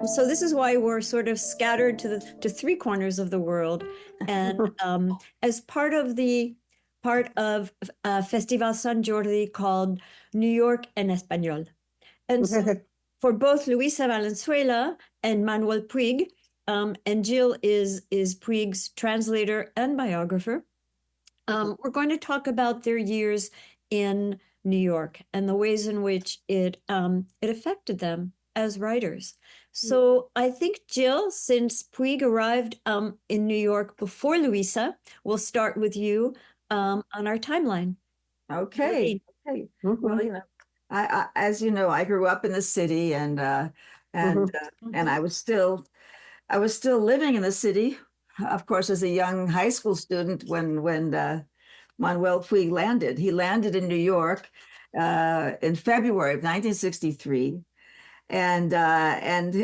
So this is why we're sort of scattered to three corners of the world, and as part of Festival San Jordi called New York en Español. And so for both Luisa Valenzuela and Manuel Puig, and Jill is Puig's translator and biographer. We're going to talk about their years in New York and the ways in which it affected them as writers. So I think, Jill, since Puig arrived in New York before Luisa, we'll start with you on our timeline. Okay. Okay. Well, as you know, I grew up in the city, and I was still living in the city, of course, as a young high school student when Manuel Puig landed. He landed in New York in February of 1963. And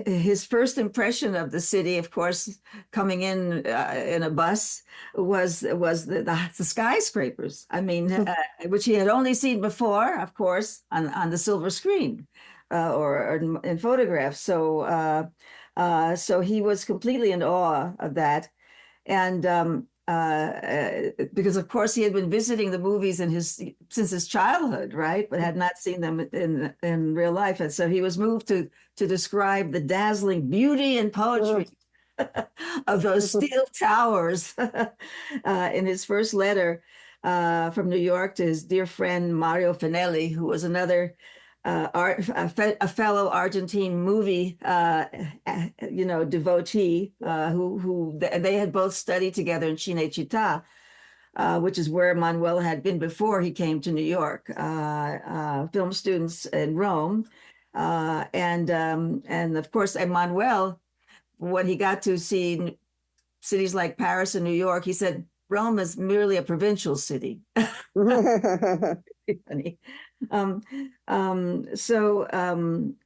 his first impression of the city, of course, coming in a bus, was the skyscrapers. I mean, which he had only seen before, of course, on the silver screen or in photographs. So he was completely in awe of that. And because of course he had been visiting the movies since his childhood, right? But had not seen them in real life. And so he was moved to describe the dazzling beauty and poetry of those steel towers in his first letter from New York to his dear friend Mario Finelli, who was another a fellow Argentine movie, devotee, who they had both studied together in Cinecittà, which is where Manuel had been before he came to New York. Film students in Rome, and of course, Manuel, when he got to see cities like Paris and New York, he said Rome is merely a provincial city. Funny.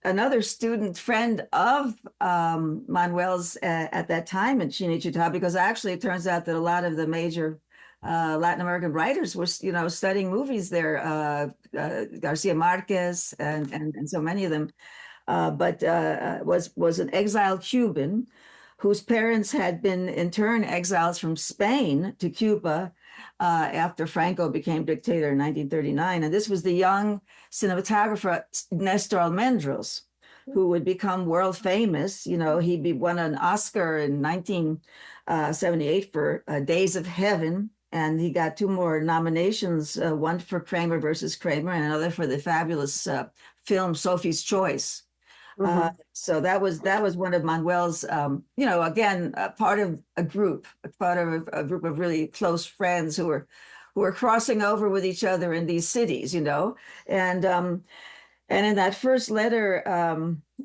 Another student friend of Manuel's at that time in Cinecittà, because actually it turns out that a lot of the major Latin American writers were, studying movies there. Garcia Marquez and so many of them, but was an exiled Cuban whose parents had been in turn exiles from Spain to Cuba after Franco became dictator in 1939. And this was the young cinematographer Nestor Almendros, who would become world famous. He won an Oscar in 1978 for Days of Heaven. And he got two more nominations, one for Kramer versus Kramer and another for the fabulous film Sophie's Choice. So that was one of Manuel's, again, part of a group of really close friends who were crossing over with each other in these cities, and in that first letter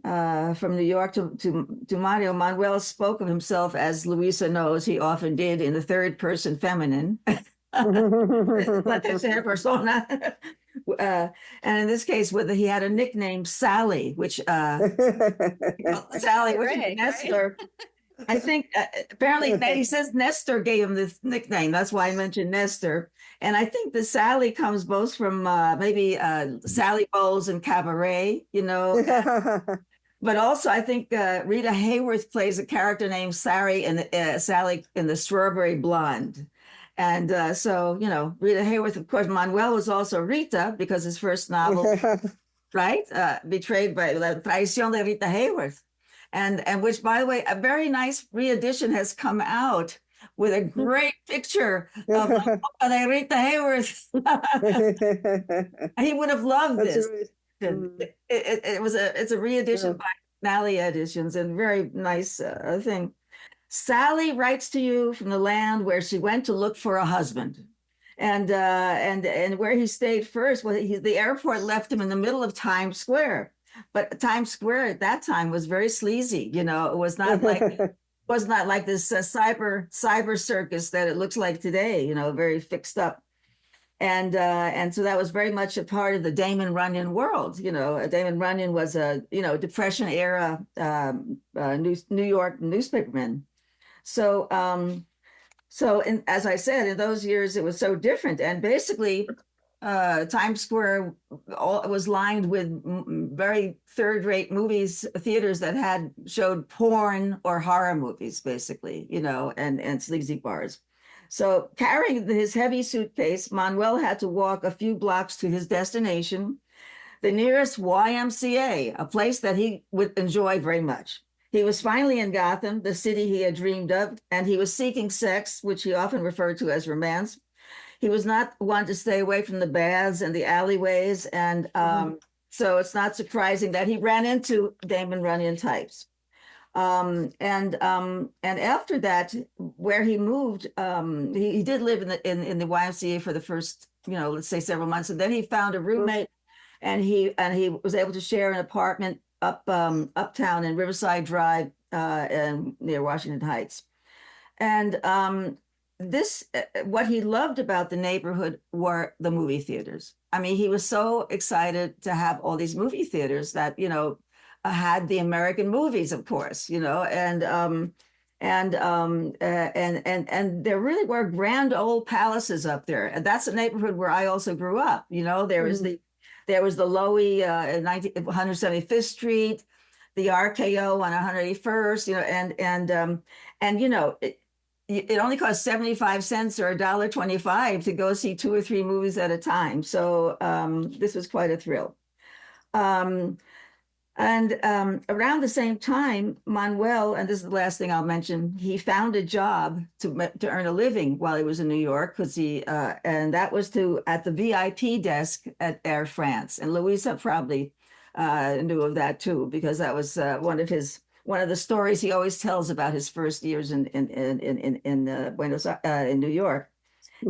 from New York to Mario, Manuel spoke of himself, as Luisa knows he often did, in the third person feminine. La tercera persona. And in this case, he had a nickname, Sally, which Sally, which is Nestor. I think apparently he says Nestor gave him this nickname. That's why I mentioned Nestor. And I think the Sally comes both from maybe Sally Bowles and Cabaret, but also I think Rita Hayworth plays a character named Sally in The Strawberry Blonde. And Rita Hayworth, of course, Manuel was also Rita because his first novel, right? Betrayed by La Traición de Rita Hayworth. And which, by the way, a very nice re-edition has come out with a great picture of Rita Hayworth. He would have loved this. Right. It's a re-edition by Nally Editions, and very nice thing. Sally writes to you from the land where she went to look for a husband, and where he stayed first. Well, the airport left him in the middle of Times Square, but Times Square at that time was very sleazy. It was not like this cyber circus that it looks like today. Very fixed up. And so that was very much a part of the Damon Runyon world. Damon Runyon was a Depression era New York newspaperman. So as I said, in those years, it was so different. And basically, Times Square was lined with very third-rate movies, theaters that had showed porn or horror movies, basically, and sleazy bars. So carrying his heavy suitcase, Manuel had to walk a few blocks to his destination, the nearest YMCA, a place that he would enjoy very much. He was finally in Gotham, the city he had dreamed of, and he was seeking sex, which he often referred to as romance. He was not one to stay away from the baths and the alleyways, and so it's not surprising that he ran into Damon Runyon types. And after that, where he moved, he did live in the YMCA for the first, let's say several months, and then he found a roommate, and he was able to share an apartment uptown in Riverside Drive, and near Washington Heights. And what he loved about the neighborhood were the movie theaters. I mean, he was so excited to have all these movie theaters that, had the American movies, of course, and there really were grand old palaces up there. And that's a neighborhood where I also grew up. There was the Lowy 175th Street, the RKO on 181st, it only cost 75 cents or $1.25 to go see 2 or 3 movies at a time. So this was quite a thrill. Around the same time, Manuel, and this is the last thing I'll mention, he found a job to earn a living while he was in New York, and that was at the VIP desk at Air France. And Luisa probably knew of that too, because that was one of the stories he always tells about his first years in New York.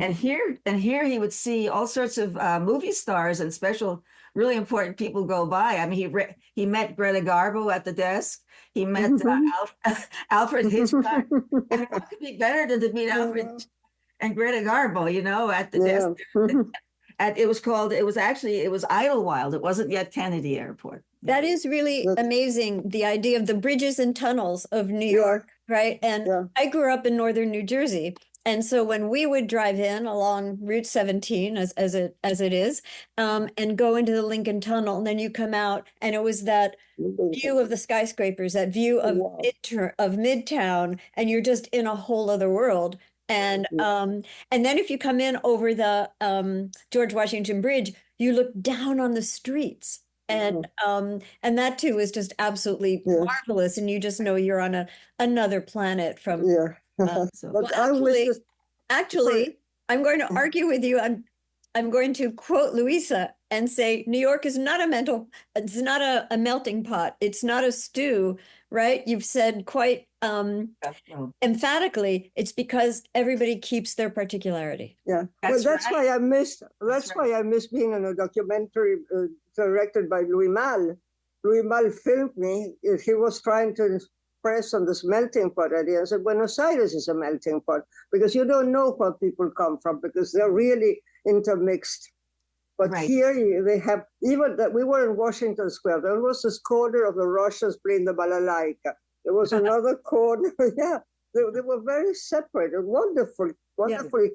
And here he would see all sorts of movie stars and special, really important people go by. I mean, he met Greta Garbo at the desk. He met Alfred Hitchcock. I mean, what could be better than to meet Alfred and Greta Garbo, at the desk? It was Idlewild. It wasn't yet Kennedy Airport. That is really amazing, the idea of the bridges and tunnels of New York, right? And I grew up in northern New Jersey. And so when we would drive in along Route 17, as it is, and go into the Lincoln Tunnel, and then you come out, and it was that view of the skyscrapers, that view of Midtown, and you're just in a whole other world. And then if you come in over the George Washington Bridge, you look down on the streets. And that too is just absolutely marvelous, and you just know you're on another planet from. But actually, I'm going to argue with you. I'm going to quote Luisa and say New York is not it's not a melting pot. It's not a stew, right? You've said quite emphatically, it's because everybody keeps their particularity. Yeah, that's why I missed being in a documentary directed by Louis Malle. Louis Malle filmed me. He was trying to press on this melting pot idea. I said, Buenos Aires is a melting pot because you don't know where people come from because they're really intermixed. But here they have, even that we were in Washington Square, there was this corner of the Russians playing the balalaika. There was another corner, they were very separate and wonderfully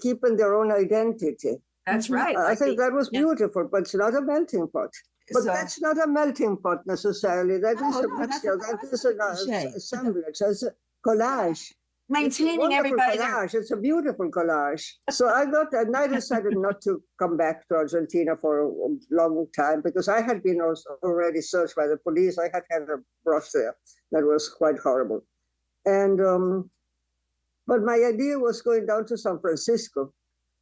keeping their own identity. That's right. I think that was beautiful, but it's not a melting pot. But that's not a melting pot necessarily. That is a mixture. That is an assemblage. It's a collage. Maintaining everybody. Collage. It's a beautiful collage. So I decided not to come back to Argentina for a long time because I had been already searched by the police. I had a brush there that was quite horrible. And but my idea was going down to San Francisco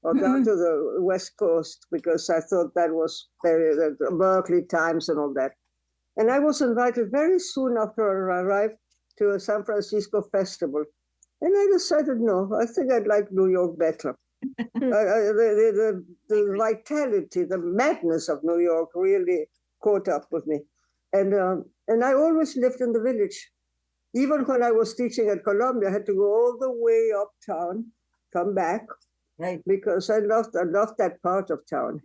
or down to the West Coast because I thought that was the Berkeley Times and all that. And I was invited very soon after I arrived to a San Francisco festival. And I decided, no, I think I'd like New York better. The vitality, the madness of New York really caught up with me. And I always lived in the village. Even when I was teaching at Columbia, I had to go all the way uptown, come back, because I loved that part of town.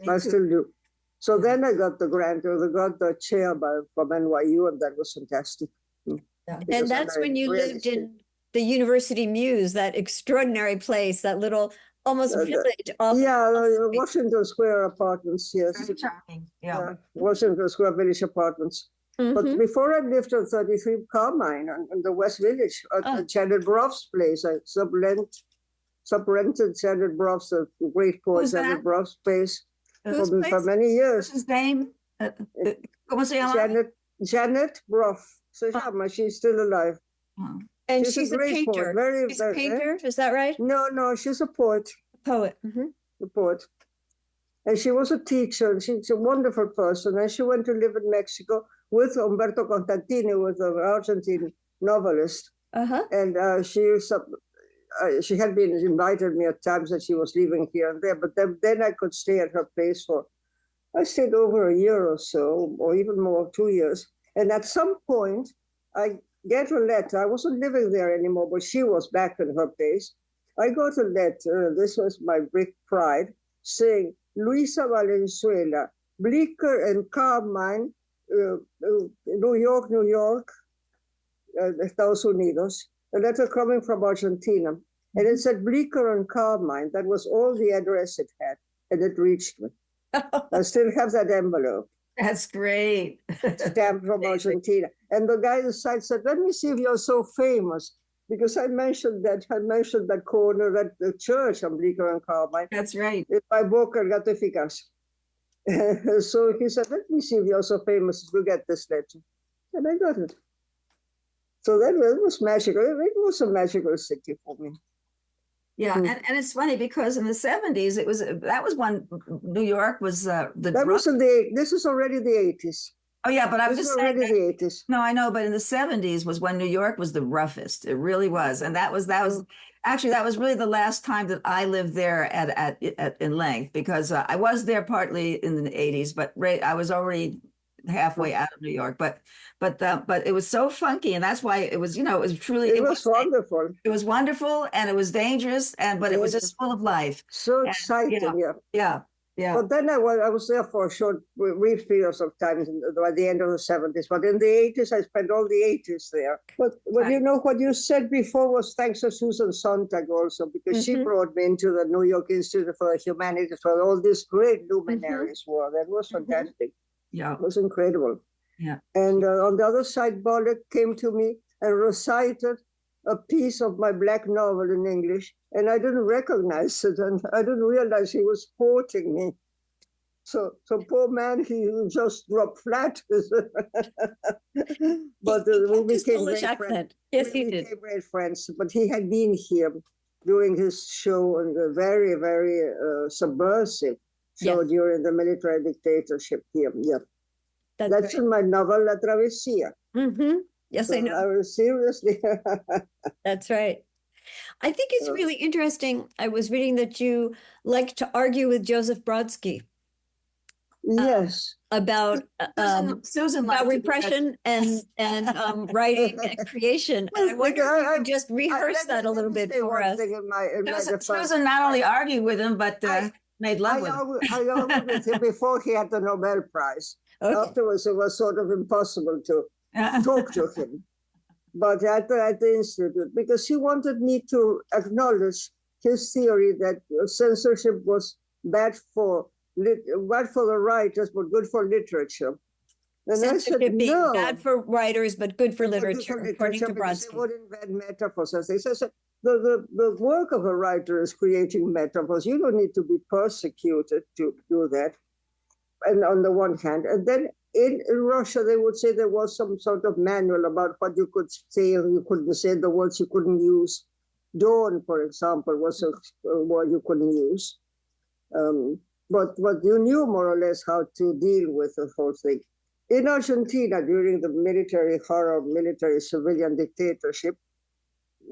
I still do. So then I got the grant, or got the chair from NYU, and that was fantastic. And that's when you lived in the University Muse, that extraordinary place, that little almost the- village off. Yeah, off- Washington Square apartments, yes. Very charming. Yeah. Washington Square Village apartments. But Mhm. before I lived on 33 Carmine in the West Village, Oh. at Janet Broff's place, I subrented Janet Broff's, a great poet, Who's Janet that? Broff's place Whose for place? many What's years. his name? ¿Cómo se llama? Janet Broff. Se llama, she's still alive. Oh. And She's a she's a great painter. poet, very- She's a very- painter, is that right? No, she's a poet. Poet. Mhm. The poet. And she was a teacher, and she's a wonderful person. And she went to live in Mexico with Umberto Constantini, with an Argentine novelist. Uh-huh. And she had been invited me at times that she was leaving here and there, but then I could stay at her place I stayed over a year or so, or even more, 2 years. And at some point, I get a letter. I wasn't living there anymore, but she was back in her place. I got a letter, this was my big pride, saying, Luisa Valenzuela, Bleecker and Carmine, New York, Estados Unidos. A letter coming from Argentina. And it said Bleecker and Carmine. That was all the address it had. And it reached me. I still have that envelope. That's great. Stamped from Argentina. And the guy inside said, let me see if you're so famous. Because I mentioned that corner, the church on Bleecker and Carmine. That's right. In my book, Gratificas. So he said, let me see if you're so famous as to get this letter. And I got it. So that was magical. It was a magical city for me. Yeah, and it's funny because in the 70s, that was when New York was This is already the 80s. Oh yeah, but I was This is just saying already the 80s. No, I know, but in the 70s was when New York was the roughest. It really was, and that was actually that was really the last time that I lived there at in length, because I was there partly in the 80s, but I was already halfway out of New York. But it was so funky, and that's why it was, it was truly It was wonderful. It was wonderful, and it was dangerous, but it was just full of life. So And, exciting, yeah. Yeah. But then I was there for a short, brief periods of time by the end of the 70s. But in the 80s, I spent all the 80s there. But Right. what you said before was thanks to Susan Sontag also, because she brought me into the New York Institute for the Humanities, where all these great luminaries were. That was fantastic. Yeah. It was incredible. Yeah. And on the other side, Bollock came to me and recited a piece of my black novel in English, and I didn't recognize it, and I didn't realize he was quoting me. So poor man, he just dropped flat. But we became great friends. Yes, he did. Became great friends. But he had been here doing his show, and a very, very subversive show during the military dictatorship here. Yeah, that's in my novel La Travesía. Yes, So I know. I was seriously. That's right. I think it's really interesting. I was reading that you like to argue with Joseph Brodsky Yes. about Susan about liked to do that. repression and writing and creation. And I wonder if you could just rehearse that a little bit for us. In my defense. Susan not only argued with him, but made love with him. I argued with him before he had the Nobel Prize. Okay. Afterwards, it was sort of impossible to talk to him. But at the Institute, because he wanted me to acknowledge his theory that censorship was bad for the writers, but good for literature. And I said, Censorship being no. bad for writers, but good for Good literature, according to because they Brodsky. would invent metaphors. As they said, the work of a writer is creating metaphors. You don't need to be persecuted to do that. And on the one hand, and then in Russia, they would say there was some sort of manual about what you could say and you couldn't say, the words you couldn't use. Dawn, for example, was a word you couldn't use. But you knew more or less how to deal with the whole thing. In Argentina, during the military civilian dictatorship,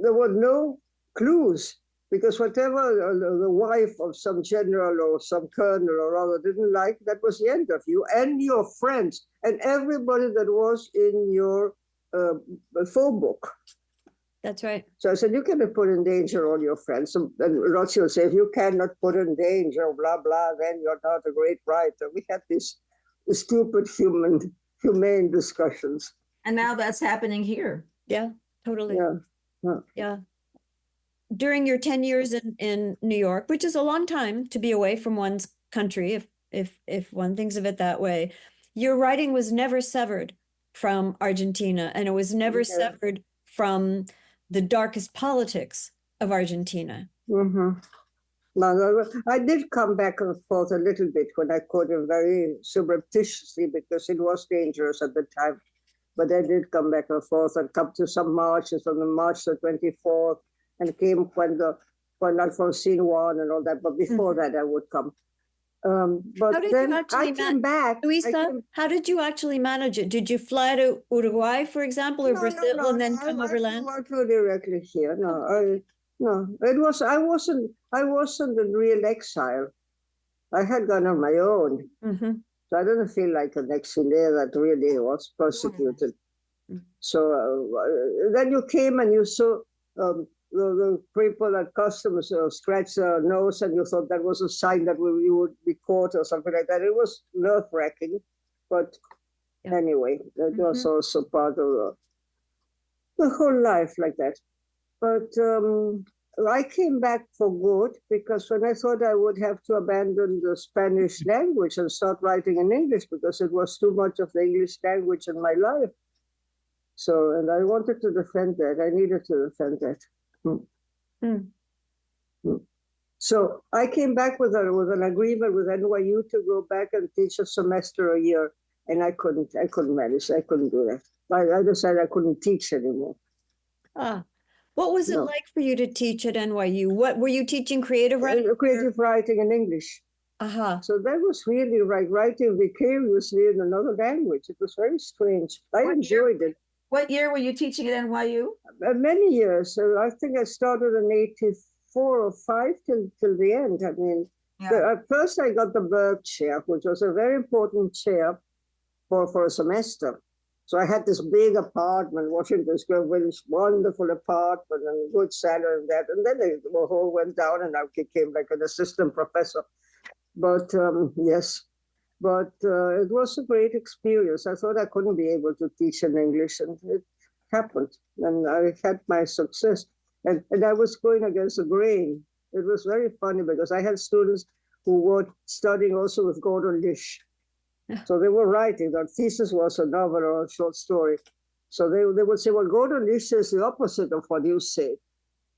there were no clues, because whatever the wife of some general or some colonel or other didn't like, that was the end of you and your friends and everybody that was in your phone book. That's right. So I said, you cannot put in danger all your friends. And Rothschild will say, if you cannot put in danger, blah, blah, then you're not a great writer. We had these stupid humane discussions. And now that's happening here. Yeah, totally. Yeah. Yeah. during your 10 years in New York, which is a long time to be away from one's country, if one thinks of it that way, your writing was never severed from Argentina, and it was never severed from the darkest politics of Argentina. Mm-hmm. No, I did come back and forth a little bit when I could, very surreptitiously, because it was dangerous at the time. But I did come back and forth and come to some marches on the March the 24th, and came when Alfonsine won and all that. But before that, I would come. But then I came back. Luisa, how did you actually manage it? Did you fly to Uruguay, for example, or Brazil, and then come overland? I flew directly here. No, I wasn't in real exile. I had gone on my own. Mm-hmm. So I didn't feel like an exilé that really was persecuted. Mm-hmm. So then you came and you saw the people at customs scratch their nose, and you thought that was a sign that you would be caught or something like that. It was nerve-wracking, but anyway, that was also part of the whole life like that. But I came back for good, because when I thought I would have to abandon the Spanish language and start writing in English, because it was too much of the English language in my life. So, and I wanted to defend that. I needed to defend that. So I came back with an agreement with NYU to go back and teach a semester a year, and I couldn't manage. I couldn't do that. I decided I couldn't teach anymore. What was it like for you to teach at NYU? What were you teaching? Creative writing? Creative writing in English. So that was really like writing vicariously in another language. It was very strange. I enjoyed it. What year were you teaching at NYU? Many years. So I think I started in 84 or 5 till the end. I mean, at first I got the Berg chair, which was a very important chair for a semester. So I had this big apartment, Washington Square Village, wonderful apartment and good salary and that. And then the whole went down, and I became like an assistant professor. But it was a great experience. I thought I couldn't be able to teach in English, and it happened. And I had my success. And I was going against the grain. It was very funny, because I had students who were studying also with Gordon Lish. So they were writing. Their thesis was a novel or a short story. So they would say, well, Gordon Lish says the opposite of what you say.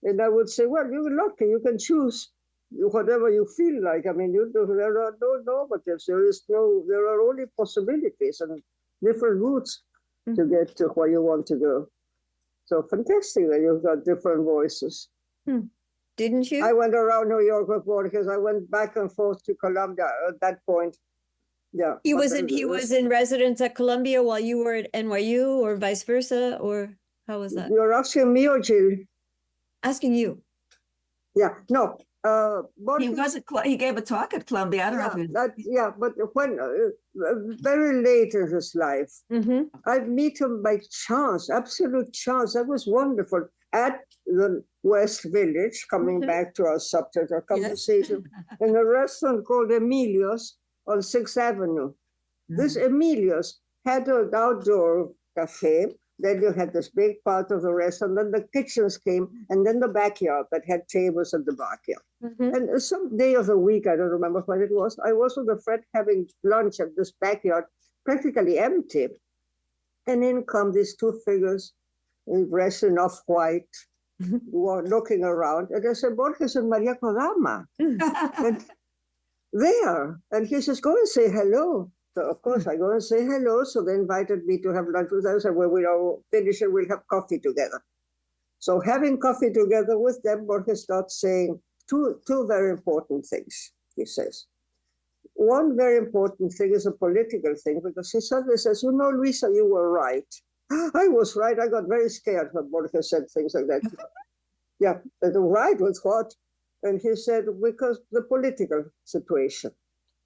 And I would say, well, you're lucky. You can choose whatever you feel like. I mean, there are no normatives. There are only possibilities and different routes to get to where you want to go. So fantastic that you've got different voices. Didn't you? I went around New York with Borges. I went back and forth to Columbia at that point. Yeah. He was in residence at Columbia while you were at NYU, or vice versa, or how was that? You're asking me or Jill? Asking you. Yeah, no. He gave a talk at Columbia. I don't know. But when very late in his life, I met him by chance, absolute chance. That was wonderful, at the West Village. Coming back to our subject, our conversation, in a restaurant called Emilio's on 6th Avenue. This Emilio's had an outdoor cafe. Then you had this big part of the restaurant, then the kitchens came, and then the backyard that had tables in the backyard. And some day of the week, I don't remember what it was, I was with a friend having lunch at this backyard, practically empty. And in come these two figures, dressed in off-white, looking around. And I said, Borges and Maria Kodama. And there. And he says, go and say hello. So of course I go and say hello. So they invited me to have lunch with them. I said, well, we'll finish and we'll have coffee together. So having coffee together with them, Borges starts saying two very important things, he says. One very important thing is a political thing, because he suddenly says, you know, Luisa, you were right. I was right. I got very scared when Borges said things like that. Yeah, right with what? And he said, because the political situation,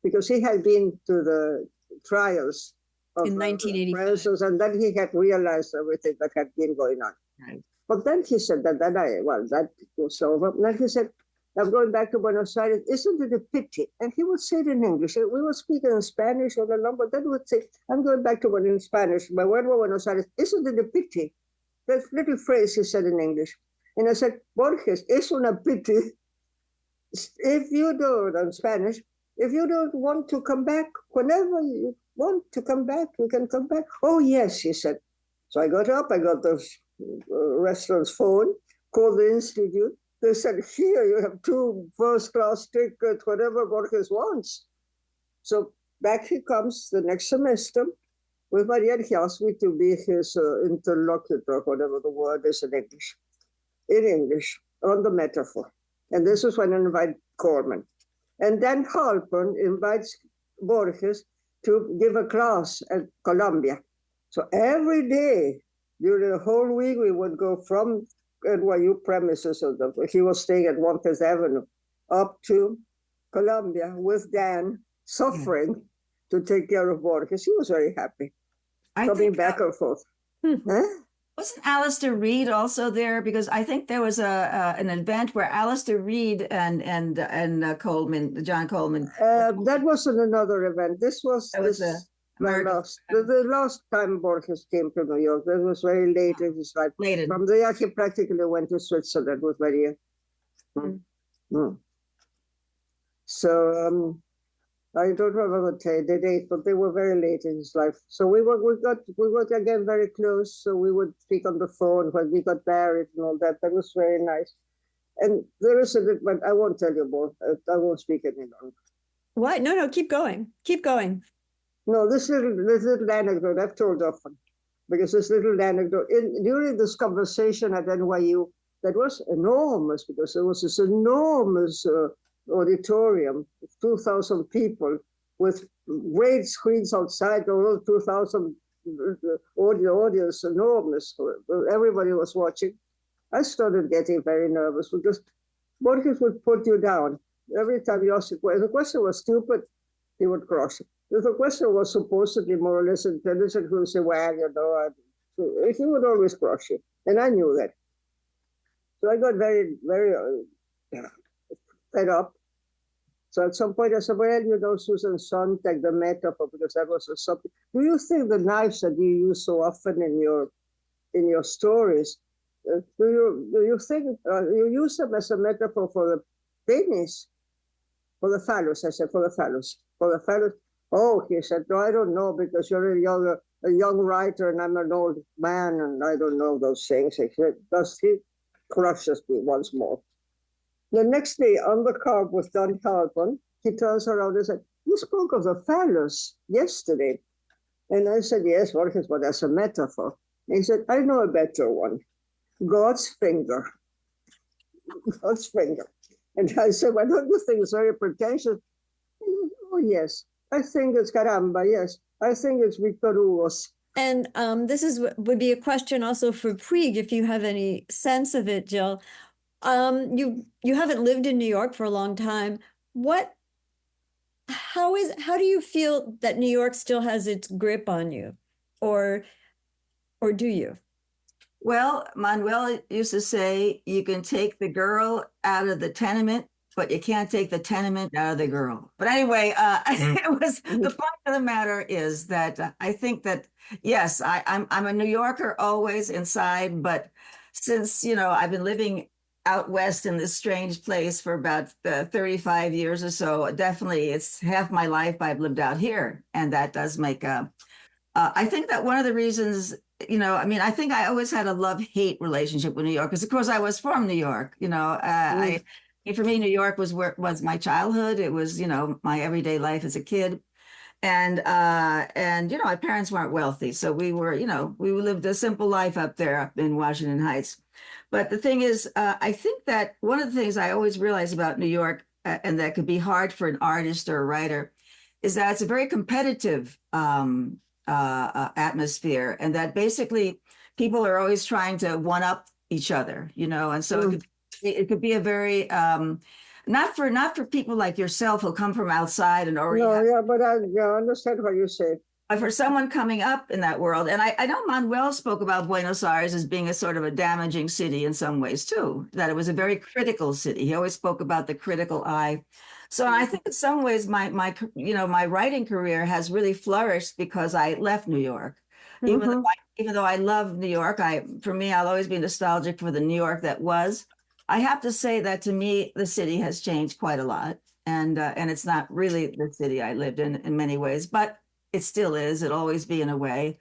because he had been to the trials of in 1985, and then he had realized everything that had been going on. Right. But then he said that was over. And then he said, I'm going back to Buenos Aires. Isn't it a pity? And he would say it in English. We would speak in Spanish or the number. Then he would say, I'm going back to in Spanish. But when Buenos Aires, isn't it a pity? That little phrase he said in English. And I said, Borges, es una pity. If you don't, in Spanish, if you don't want to come back, whenever you want to come back, you can come back. Oh, yes, she said. So I got up, I got the restaurant's phone, called the institute. They said, here, you have 2 first-class tickets, whatever Borges wants. So back he comes the next semester with Maria. He asked me to be his interlocutor, whatever the word is in English, on the metaphor. And this is when I invite Corman. And then Halpern invites Borges to give a class at Columbia. So every day during the whole week, we would go from NYU premises, he was staying at 1 Fifth Avenue, up to Columbia with Dan, suffering to take care of Borges. He was very happy, coming back and forth. Huh? Wasn't Alistair Reed also there? Because I think there was an event where Alistair Reed and Coleman, John Coleman. That wasn't another event. This was the last time Borges came to New York. That was very late in his life. From there, he practically went to Switzerland with Maria. So I don't remember the date, but they were very late in his life. So we got again very close. So we would speak on the phone when we got married and all that. That was very nice. And there is a little, but I won't tell you more. I won't speak any longer. What? No, keep going. Keep going. No, this little anecdote I've told often, because this little anecdote during this conversation at NYU that was enormous, because there was this enormous auditorium, 2,000 people with great screens outside, all 2,000 audience, enormous. Everybody was watching. I started getting very nervous because Borges would put you down. Every time you asked a question, the question was stupid, he would cross it. If the question was supposedly more or less intelligent, he would say, well, he would always cross you. And I knew that. So I got very, very fed up. So at some point I said, well, Susan Sontag, the metaphor, because that was something. Do you think the knives that you use so often in your stories, do you think you use them as a metaphor for the penis? For the phallus, I said, for the phallus. Oh, he said, no, I don't know, because you're a young writer and I'm an old man and I don't know those things. He said, he crushes me once more. The next day on the car with Don Halpern, he turns around and said, you spoke of the phallus yesterday. And I said, yes, Borges, but that's a metaphor. And he said, I know a better one. God's finger. God's finger. And I said, well, don't you think it's very pretentious? Oh, yes. I think it's caramba, yes. I think it's Victor Hugo's. And this would be a question also for Puig, if you have any sense of it, Jill. You haven't lived in New York for a long time. How do you feel that New York still has its grip on you? Or do you? Well, Manuel used to say, you can take the girl out of the tenement, but you can't take the tenement out of the girl. But anyway, the point of the matter is that I think that, yes, I'm a New Yorker always inside, but since, I've been living out west in this strange place for about 35 years or so, definitely it's half my life I've lived out here. And that does make I think that one of the reasons, I think I always had a love-hate relationship with New York, because of course I was from New York, for me, New York was my childhood. It was, my everyday life as a kid. And my parents weren't wealthy. So we lived a simple life up there up in Washington Heights. But the thing is, I think that one of the things I always realize about New York, and that could be hard for an artist or a writer, is that it's a very competitive atmosphere, and that basically people are always trying to one up each other, and so it could be a very not for people like yourself who come from outside and already but I understand what you say. For someone coming up in that world, and I know Manuel spoke about Buenos Aires as being a sort of a damaging city in some ways too, that it was a very critical city. He always spoke about the critical eye. So I think in some ways my writing career has really flourished because I left New York. Even though even though I love New York, for me, I'll always be nostalgic for the New York that was. I have to say that to me, the city has changed quite a lot, and it's not really the city I lived in many ways, but it still is. It'll always be in a way,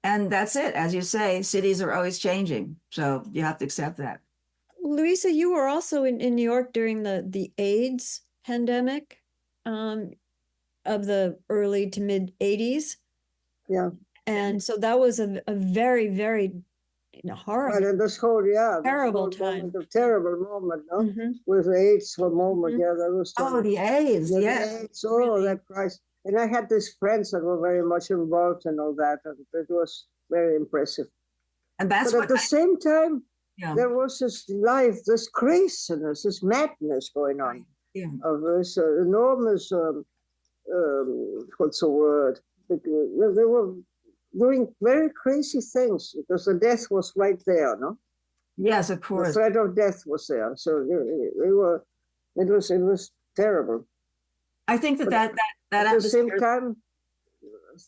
and that's it. As you say, cities are always changing, so you have to accept that. Luisa, you were also in New York during the AIDS pandemic of the early to mid 80s. Yeah. And so that was a very, very horrible, Well, and this whole, terrible this whole time. moment, a terrible moment, no? Mhm. With the AIDS for a moment, Mhm. yeah, that was Oh, the AIDS, yeah, the yes. AIDS, oh, Really. that Christ. And I had these friends that were very much involved in all that, and it was very impressive. And that's But what at the same time, yeah. there was this life, this craziness, this madness going on Yeah. of this enormous, what's the word? They were doing very crazy things because the death was right there, no? Yes, of The course. threat of death was there. So they were, it was terrible. I think But that at the same atmosphere, time,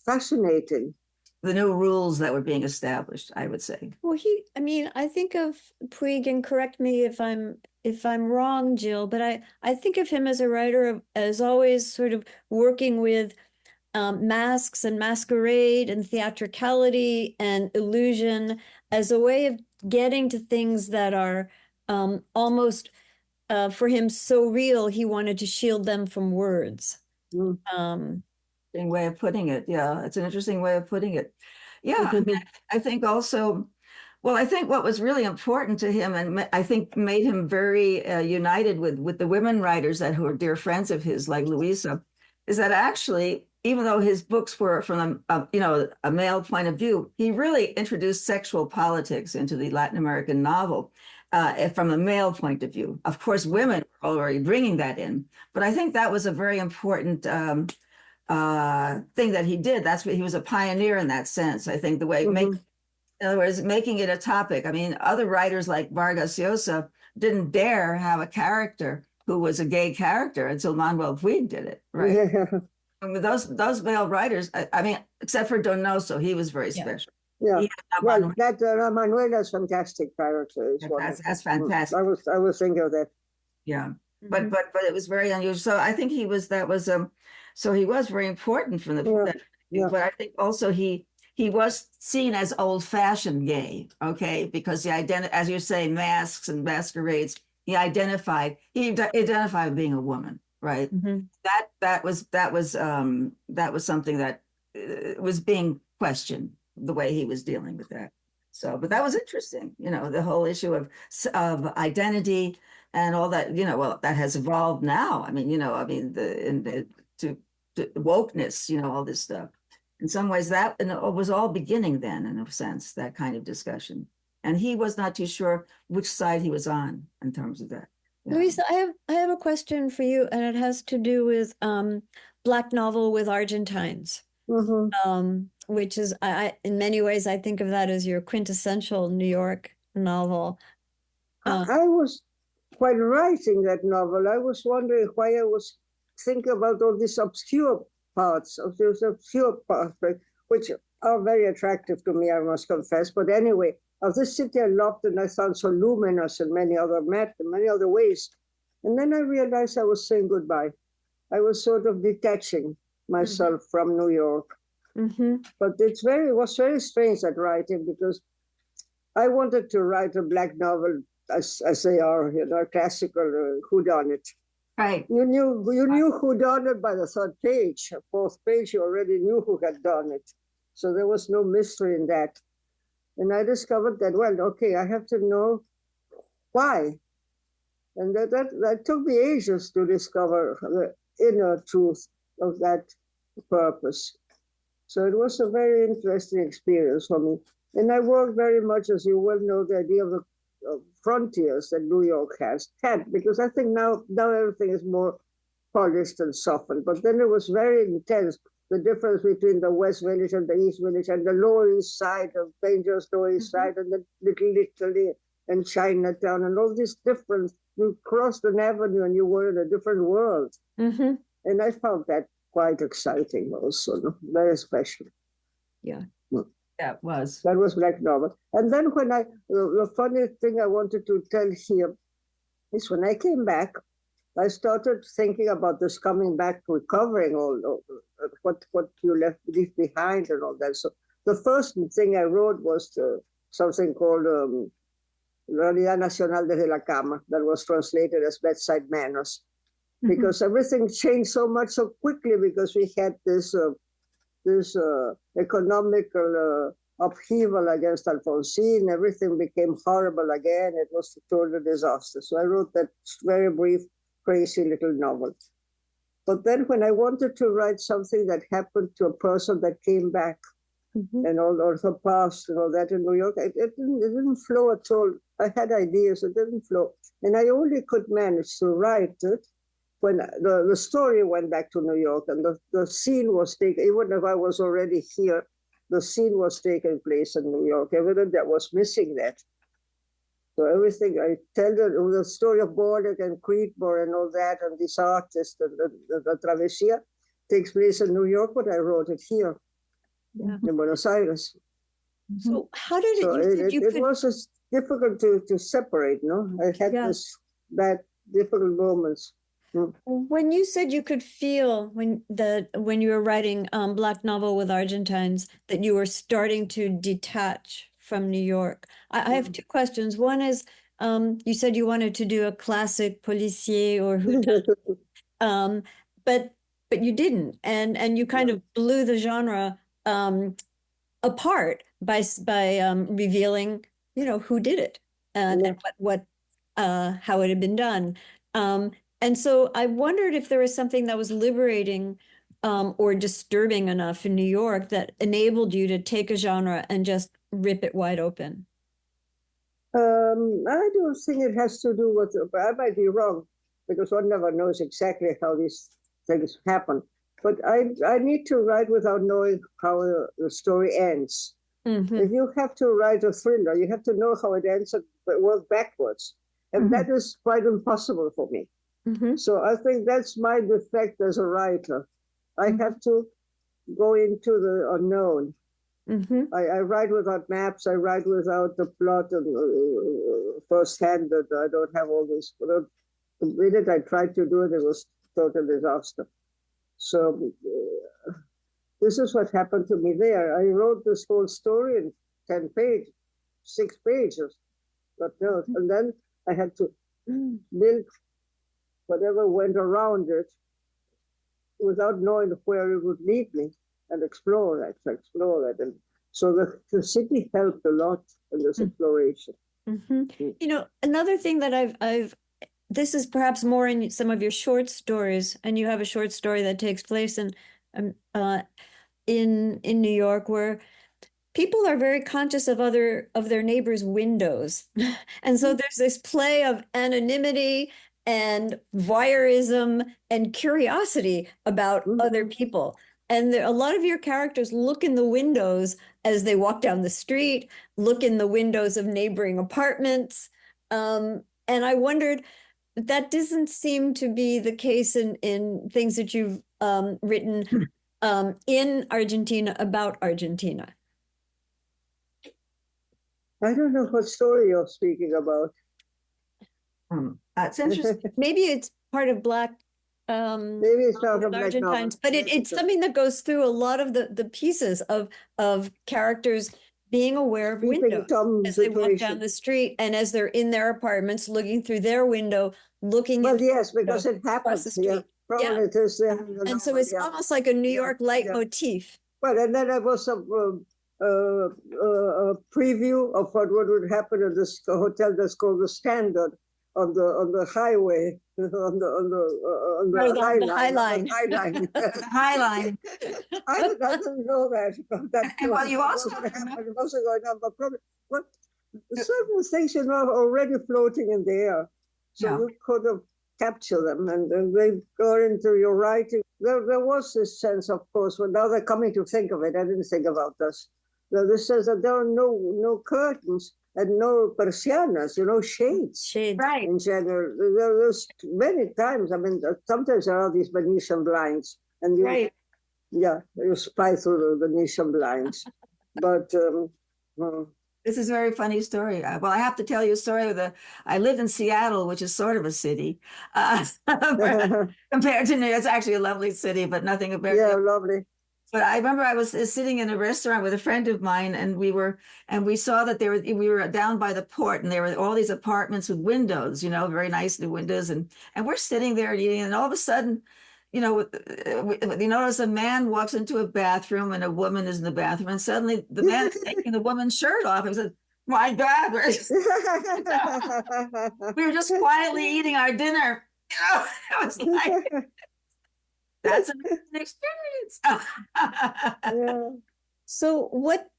fascinating. the new rules that were being established, I would say. Well, I mean, I think of Puig, and correct me if I'm wrong, Jill, but I think of him as a writer as always sort of working with masks and masquerade and theatricality and illusion as a way of getting to things that are almost for him so real he wanted to shield them from words. Mm. Interesting way of putting it. Yeah, it's an interesting way of putting it. Yeah, I mean, I think also, well, I think what was really important to him, and I think made him very united with the women writers that who are dear friends of his, like Luisa, is that actually, even though his books were from a male point of view, he really introduced sexual politics into the Latin American novel from a male point of view. Of course, women were already bringing that in, but I think that was a very important thing that he did. That's what he was a pioneer in that sense. I think the way in other words, making it a topic. I mean, other writers like Vargas Llosa didn't dare have a character who was a gay character until Manuel Puig did it, right? Yeah. I mean, those male writers, I mean, except for Donoso, he was very special. Yeah. He Well, that Manuela's fantastic character is wonderful. that's fantastic. I was thinking of that. Yeah. Mhm. But it was very unusual. So I think he was so he was very important from Yeah. but I think also he was seen as old-fashioned gay, okay, because he as you say, masks and masquerades. He identified being a woman, right? Mhm. That was something that was being questioned the way he was dealing with that. So, but that was interesting, the whole issue of identity and all that, well, that has evolved now. I mean, to wokeness, all this stuff. In some ways, that was all beginning then, in a sense, that kind of discussion. And he was not too sure which side he was on in terms of that. Yeah. Luisa, I have a question for you, and it has to do with Black novel with Argentines, which is in many ways I think of that as your quintessential New York novel. I was while writing that novel, I was wondering why I was thinking about all these obscure parts of those obscure parts, which are very attractive to me, I must confess. But anyway, of this city I loved and I found so luminous in many other ways. And then I realized I was saying goodbye. I was sort of detaching myself from New York. But it was very strange that writing, because I wanted to write a Black novel as they are, classical whodunit. Right. You knew who done it by the third page. Fourth page, you already knew who had done it. So there was no mystery in that. And I discovered that, well, okay, I have to know why. And that took me ages to discover the inner truth of that purpose. So it was a very interesting experience for me. And I worked very much, as you well know, the idea of the frontiers that New York had, because I think now everything is more polished and softened. But then it was very intense, the difference between the West Village and the East Village and the Lower East Side, of dangerous Lower East Side, and the Little Italy and Chinatown, and all these different. You crossed an avenue and you were in a different world. And I found that quite exciting also, very special. Yeah. Yeah, it was. That was black novel. And then when the funny thing I wanted to tell here is when I came back, I started thinking about this coming back, recovering all what you leave behind and all that. So the first thing I wrote was something called Realidad Nacional desde la Cama, that was translated as Bedside Manners, because everything changed so much so quickly because we had this economical upheaval against Alfonsine. Everything became horrible again. It was a total disaster. So I wrote that very brief, crazy little novel. But then when I wanted to write something that happened to a person that came back and all the past and all that in New York, it didn't flow at all. I had ideas, it didn't flow. And I only could manage to write it when the story went back to New York and the scene was taken, even if I was already here, the scene was taking place in New York. Evidently, I was missing that. So everything, I tell the story of Bordeaux and Creedmoor and all that, and this artist, and the Travesía takes place in New York, but I wrote it here in Buenos Aires. So how did it, So it was just difficult to separate, no? I had this bad, difficult moments. When you said you could feel when you were writing Black Novel with Argentines that you were starting to detach from New York, I have two questions. One is you said you wanted to do a classic policier or whodunit, but you didn't, and you kind of blew the genre apart by revealing, who did it and what how it had been done. And so I wondered if there was something that was liberating or disturbing enough in New York that enabled you to take a genre and just rip it wide open. I don't think it has to do with, but I might be wrong because one never knows exactly how these things happen. But I need to write without knowing how the story ends. If you have to write a thriller, you have to know how it ends and work backwards. And that is quite impossible for me. So I think that's my defect as a writer. I have to go into the unknown. I write without maps. I write without the plot and firsthand. That I don't have all this. But the minute I tried to do it, it was total disaster. So this is what happened to me there. I wrote this whole story in 10 pages, 6 pages, but no, and then I had to build whatever went around it without knowing where it would lead me and explore that. And so the city helped a lot in this exploration. Another thing that this is perhaps more in some of your short stories, and you have a short story that takes place in New York where people are very conscious of their neighbors' windows. And so there's this play of anonymity and voyeurism and curiosity about other people. And a lot of your characters look in the windows as they walk down the street, look in the windows of neighboring apartments. And I wondered, that doesn't seem to be the case in things that you've written in Argentina about Argentina. I don't know what story you're speaking about. That's interesting. Maybe it's part of Black maybe it's part of Black Argentines, but it's something that goes through a lot of the pieces of characters being aware of windows as they walk down the street and as they're in their apartments looking through their window, looking well, yes, because it happens. Yeah, probably it is there. And so it's almost like a New York leitmotif. Well, and then there was a preview of what would happen at this hotel that's called the Standard on the highway, on the High Line. The High Line. I didn't know that. And well, you also it wasn't going on, but certain things are already floating in the air, so you could have captured them, and they go into your writing. There was this sense, of course, when now they're coming to think of it. I didn't think about this. This says that there are no curtains and no persianas, shades. Right. In general, there's many times. I mean, sometimes there are these Venetian blinds, and you spy through the Venetian blinds. But well, This is a very funny story. Well, I have to tell you a story I lived in Seattle, which is sort of a city, compared to New York. It's actually a lovely city, but nothing compared yeah, to. lovely. But I remember I was sitting in a restaurant with a friend of mine, and we saw that we were down by the port, and there were all these apartments with windows, very nice new windows, and we're sitting there eating, and all of a sudden, you notice a man walks into a bathroom and a woman is in the bathroom, and suddenly the man is taking the woman's shirt off. I said, "My God, we were just quietly eating our dinner." It was like that's an experience. Yeah. So what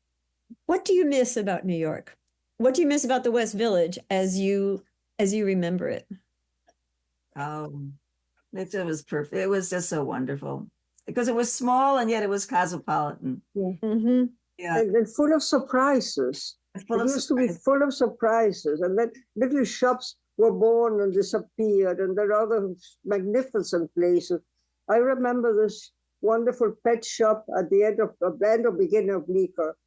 do you miss about New York? What do you miss about the West Village as you remember it? It was perfect. It was just so wonderful because it was small and yet it was cosmopolitan. Mm-hmm. Yeah, And full of surprises. full It of used to be surprise. full of surprises, and then little shops were born and disappeared, and there are other magnificent places. I remember this wonderful pet shop at the end of beginning of Bleecker,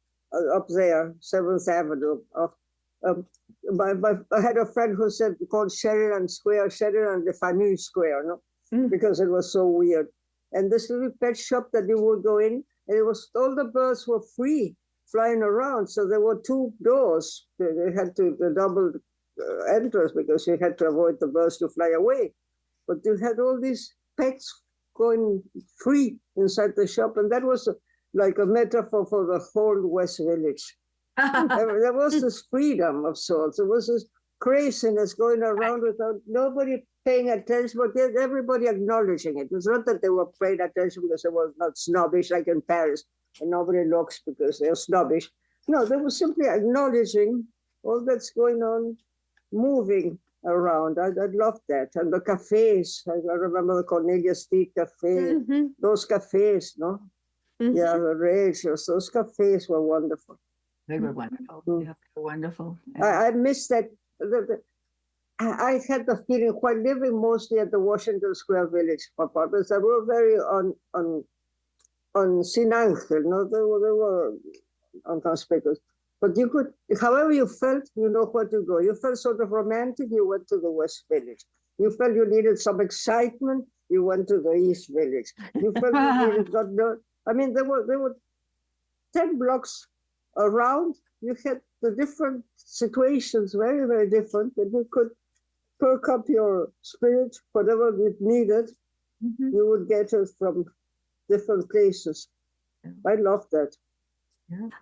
up there, 7th Avenue. I had a friend who said called Sheridan Square, Sheridan de Fanu Square, no, because it was so weird. And this little pet shop that you would go in, and it was all the birds were free flying around. So there were two doors. They had to the double entrance because you had to avoid the birds to fly away. But you had all these pets going free inside the shop, and that was like a metaphor for the whole West Village. There was this freedom of sorts. There was this craziness going around without nobody paying attention, but everybody acknowledging it. It's not that they were paying attention because they were not snobbish like in Paris, and nobody looks because they're snobbish. No, they were simply acknowledging all that's going on, moving around. I loved that. And the cafes, I remember the Cornelia Street Cafe, those cafes, no? Yeah, the Rangers, those cafes were wonderful. They were wonderful. Yeah, they were wonderful. I miss that. I had the feeling while living mostly at the Washington Square Village apartments that were very on Sin Angel, no, they were inconspicuous. But you could, however you felt, you know where to go. You felt sort of romantic, you went to the West Village. You felt you needed some excitement, you went to the East Village. You felt you needed, I mean, there were 10 blocks around. You had the different situations, very, very different, and you could perk up your spirit, whatever it needed. You would get it from different places. I love that.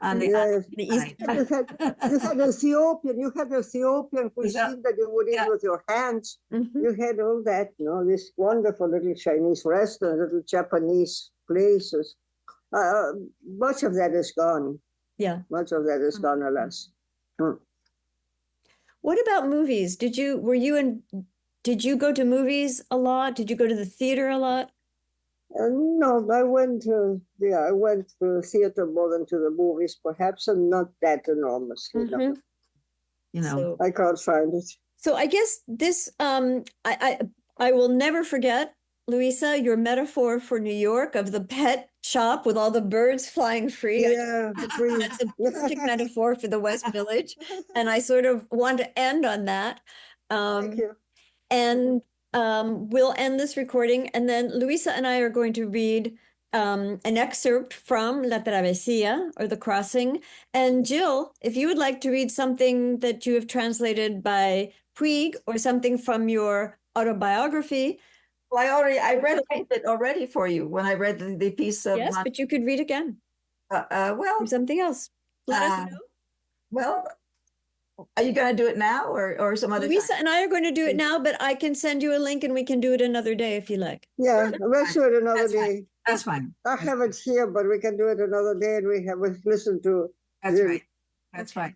On the East. You had Ethiopian cuisine that you would eat with your hands. You had all that, this wonderful little Chinese restaurant, little Japanese places. Much of that is gone. Yeah. Much of that is gone, alas. What about movies? Did you go to movies a lot? Did you go to the theater a lot? No, I went to the theater more than to the movies, perhaps, and not that enormously. No. I can't find it. So I guess this, I will never forget, Luisa, your metaphor for New York of the pet shop with all the birds flying free. Yeah, that's a perfect metaphor for the West Village, and I sort of want to end on that. Thank you. And we'll end this recording, and then Luisa and I are going to read an excerpt from La Travesía, or The Crossing. And Jill, if you would like to read something that you have translated by Puig or something from your autobiography. Well, I read it already for you when I read the piece of. Yes, but you could read again. Well, or something else. Let us know. Well, are you going to do it now or some other Luisa time? and I are going to do it now, but I can send you a link and we can do it another day if you like. Yeah, let's do it another That's day. fine. That's fine. I have it here, but we can do it another day, and we listen to. That's right. That's right.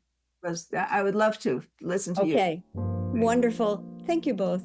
I would love to listen to you. Okay, wonderful. Thank you both.